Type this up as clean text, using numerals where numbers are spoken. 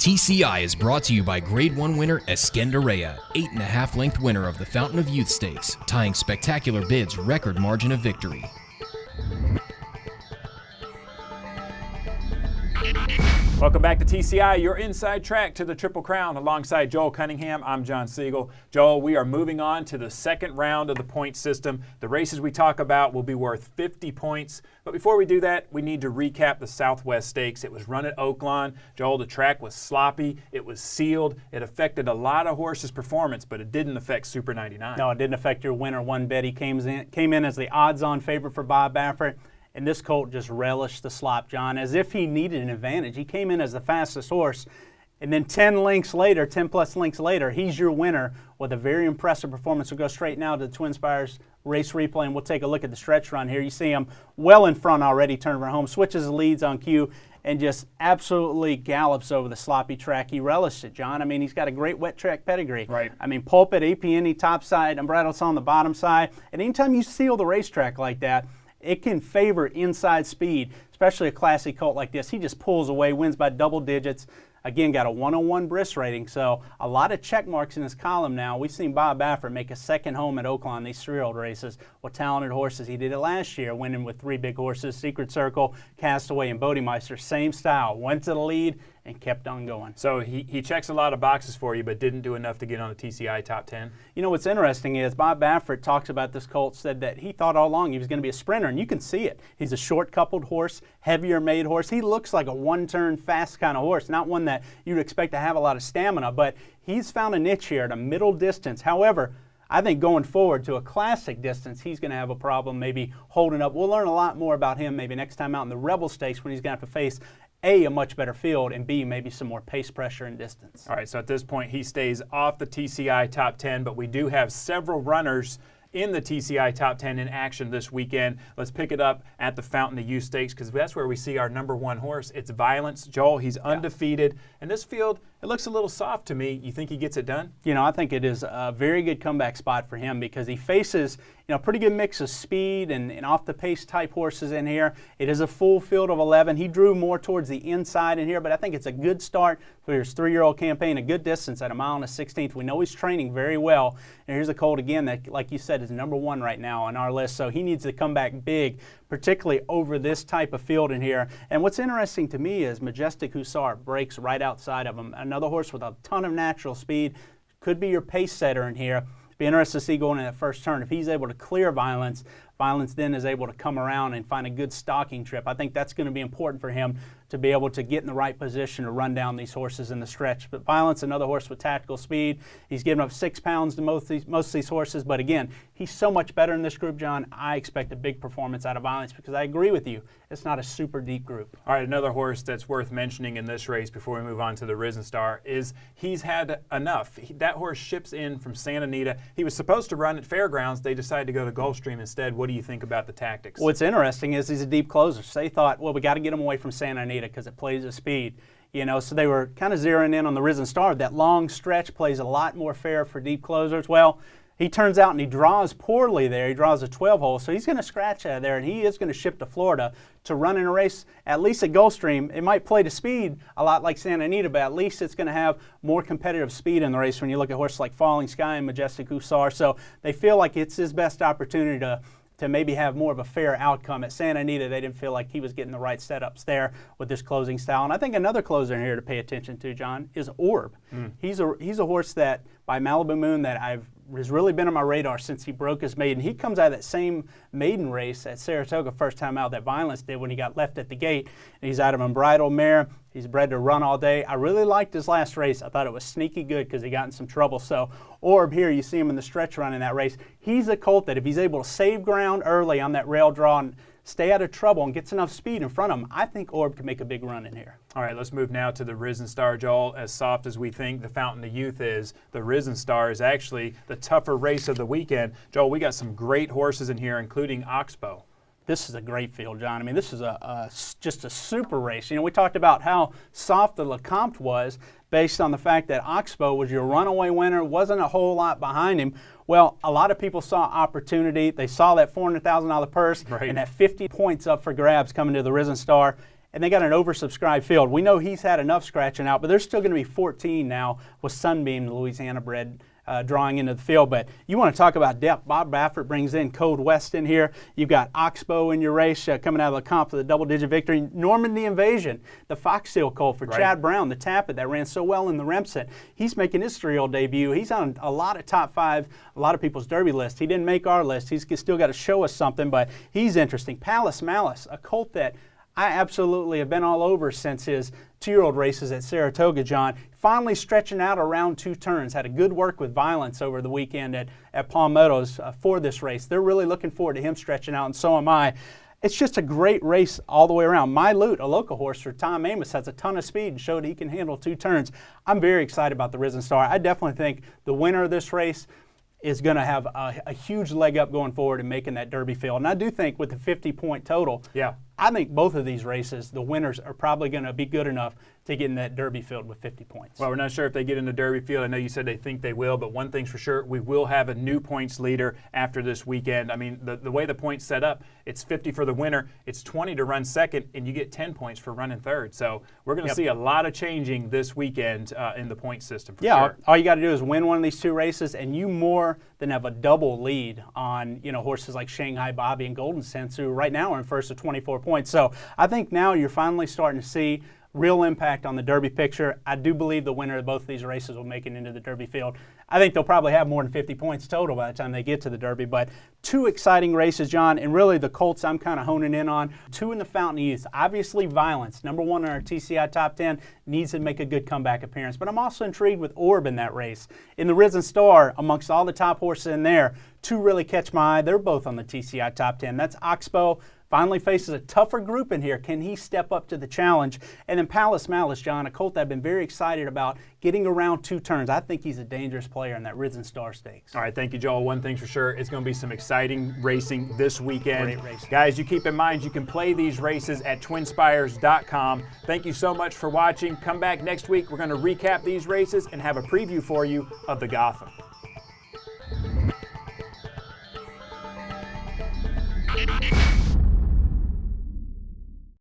TCI is brought to you by Grade 1 winner Escandarea, 8.5 length winner of the Fountain of Youth Stakes, tying Spectacular Bid's record margin of victory. Welcome back to TCI, your inside track to the Triple Crown. Alongside Joel Cunningham, I'm John Siegel. Joel, we are moving on to the second round of the point system. The races we talk about will be worth 50 points. But before we do that, we need to recap the Southwest Stakes. It was run at Oaklawn. Joel, the track was sloppy. It was sealed. It affected a lot of horses' performance, but it didn't affect Super 99. No, it didn't affect your winner one bit. He came in as the odds-on favorite for Bob Baffert. And this colt just relished the slop, John, as if he needed an advantage. He came in as the fastest horse, and then 10 plus links later, he's your winner with a very impressive performance. We'll go straight now to the Twin Spires race replay, and we'll take a look at the stretch run here. You see him well in front already, turning home, switches the leads on cue, and just absolutely gallops over the sloppy track. He relished it, John. I mean, he's got a great wet track pedigree. Right. I mean, pulpit, APN, top side, umbrados on the bottom side, and anytime you seal the racetrack like that, it can favor inside speed, especially a classy colt like this. He just pulls away, wins by double digits. Again, got a 101 bris rating, so a lot of check marks in his column now. We've seen Bob Baffert make a second home at Oaklawn, these 3-year-old races with talented horses. He did it last year, winning with 3 big horses, Secret Circle, Castaway, and Bodemeister. Same style, went to the lead and kept on going. So he checks a lot of boxes for you, but didn't do enough to get on the TCI top 10. You know what's interesting is Bob Baffert talks about this colt, said that he thought all along he was going to be a sprinter, and you can see it. He's a short-coupled horse, heavier made horse. He looks like a one-turn fast kind of horse, not one that you'd expect to have a lot of stamina, but he's found a niche here at a middle distance. However, I think going forward to a classic distance, he's going to have a problem maybe holding up. We'll learn a lot more about him maybe next time out in the Rebel Stakes when he's going to have to face A, much better field, and B, maybe some more pace pressure and distance. All right, so at this point, he stays off the TCI top 10, but we do have several runners in the TCI top 10 in action this weekend. Let's pick it up at the Fountain of Youth Stakes because that's where we see our number one horse. It's Violence. Joel, he's undefeated. And this field, it looks a little soft to me. You think he gets it done? You know, I think it is a very good comeback spot for him because he faces, you know, a pretty good mix of speed and off-the-pace type horses in here. It is a full field of 11. He drew more towards the inside in here, but I think it's a good start for his 3-year-old campaign, a good distance at 1.16 miles. We know he's training very well. And here's a colt, again, that, like you said, is number one right now on our list, so he needs to come back big, particularly over this type of field in here. And what's interesting to me is Majestic Hussar breaks right outside of him. Another horse with a ton of natural speed, could be your pace setter in here. Be interested to see going in that first turn. If he's able to clear Violence, Violence then is able to come around and find a good stalking trip. I think that's going to be important for him to be able to get in the right position to run down these horses in the stretch. But Violence, another horse with tactical speed. He's given up 6 pounds to most of these horses. But again, he's so much better in this group, John. I expect a big performance out of Violence because I agree with you. It's not a super deep group. All right, another horse that's worth mentioning in this race before we move on to the Risen Star is he's had enough. That horse ships in from Santa Anita. He was supposed to run at Fairgrounds. They decided to go to Gulfstream instead. What do you think about the tactics? What's interesting is he's a deep closer. So they thought, well, we got to get him away from Santa Anita because it plays at speed. You know, so they were kind of zeroing in on the Risen Star. That long stretch plays a lot more fair for deep closers. Well, he turns out and he draws poorly there. He draws a 12-hole, so he's going to scratch out of there, and he is going to ship to Florida to run in a race, at least at Gulfstream. It might play to speed a lot like Santa Anita, but at least it's going to have more competitive speed in the race when you look at horses like Falling Sky and Majestic Hussar. So they feel like it's his best opportunity to maybe have more of a fair outcome. At Santa Anita, they didn't feel like he was getting the right setups there with this closing style. And I think another closer in here to pay attention to, John, is Orb. He's a horse that, by Malibu Moon, that has really been on my radar since he broke his maiden. He comes out of that same maiden race at Saratoga first time out that Violence did when he got left at the gate. And he's out of unbridled mare. He's bred to run all day. I really liked his last race. I thought it was sneaky good because he got in some trouble. So Orb here, you see him in the stretch run in that race. He's a colt that if he's able to save ground early on that rail draw and stay out of trouble and gets enough speed in front of him, I think Orb can make a big run in here. All right, let's move now to the Risen Star, Joel. As soft as we think the Fountain of Youth is, the Risen Star is actually the tougher race of the weekend. Joel, we got some great horses in here, including Oxbow. This is a great field, John. I mean, this is just a super race. You know, we talked about how soft the Lecomte was based on the fact that Oxbow was your runaway winner, wasn't a whole lot behind him. Well, a lot of people saw opportunity. They saw that $400,000 purse and that 50 points up for grabs coming to the Risen Star. and they got an oversubscribed field. We know he's had enough scratching out, but there's still going to be 14 now with Sunbeam, the Louisiana bred, drawing into the field. But you want to talk about depth. Bob Baffert brings in Code West in here. You've got Oxbow in your race coming out of the comp for the double-digit victory. Normandy Invasion, the Fox Seal colt for Chad Brown, the Tappet that ran so well in the Remsen. He's making his 3-year-old debut. He's on a lot of top 5, a lot of people's Derby lists. He didn't make our list. He's still got to show us something, but he's interesting. Palace Malice, a colt that I absolutely have been all over since his 2-year-old races at Saratoga, John. Finally stretching out around 2 turns. Had a good work with Violence over the weekend at Palm Meadows for this race. They're really looking forward to him stretching out, and so am I. It's just a great race all the way around. My Loot, a local horse for Tom Amos, has a ton of speed and showed he can handle 2 turns. I'm very excited about the Risen Star. I definitely think the winner of this race is going to have a huge leg up going forward and making that Derby field. And I do think with the 50-point total, I think both of these races, the winners are probably going to be good enough to get in that Derby field with 50 points. Well, we're not sure if they get in the Derby field. I know you said they think they will, but one thing's for sure, we will have a new points leader after this weekend. I mean, the way the points set up, it's 50 for the winner, it's 20 to run second, and you get 10 points for running third. So we're going to see a lot of changing this weekend in the point system for sure. All you got to do is win one of these 2 races, and you more than have a double lead on horses like Shanghai Bobby and Golden Sense, who right now are in first with 24 points. So I think now you're finally starting to see real impact on the Derby picture. I do believe the winner of both of these races will make it into the Derby field. I think they'll probably have more than 50 points total by the time they get to the Derby. But 2 exciting races, John, and really the colts I'm kind of honing in on. 2 in the Fountain of Youth. Obviously Violence, number 1 in our TCI top 10, needs to make a good comeback appearance. But I'm also intrigued with Orb in that race. In the Risen Star, amongst all the top horses in there, 2 really catch my eye. They're both on the TCI top 10. That's Oxbow. Finally faces a tougher group in here. Can he step up to the challenge? And then Palace Malice, John, a colt that I've been very excited about getting around 2 turns. I think he's a dangerous player in that Risen Star Stakes. All right, thank you, Joel. One thing's for sure, it's going to be some exciting racing this weekend. Great racing. Guys, you keep in mind you can play these races at twinspires.com. Thank you so much for watching. Come back next week. We're going to recap these races and have a preview for you of the Gotham.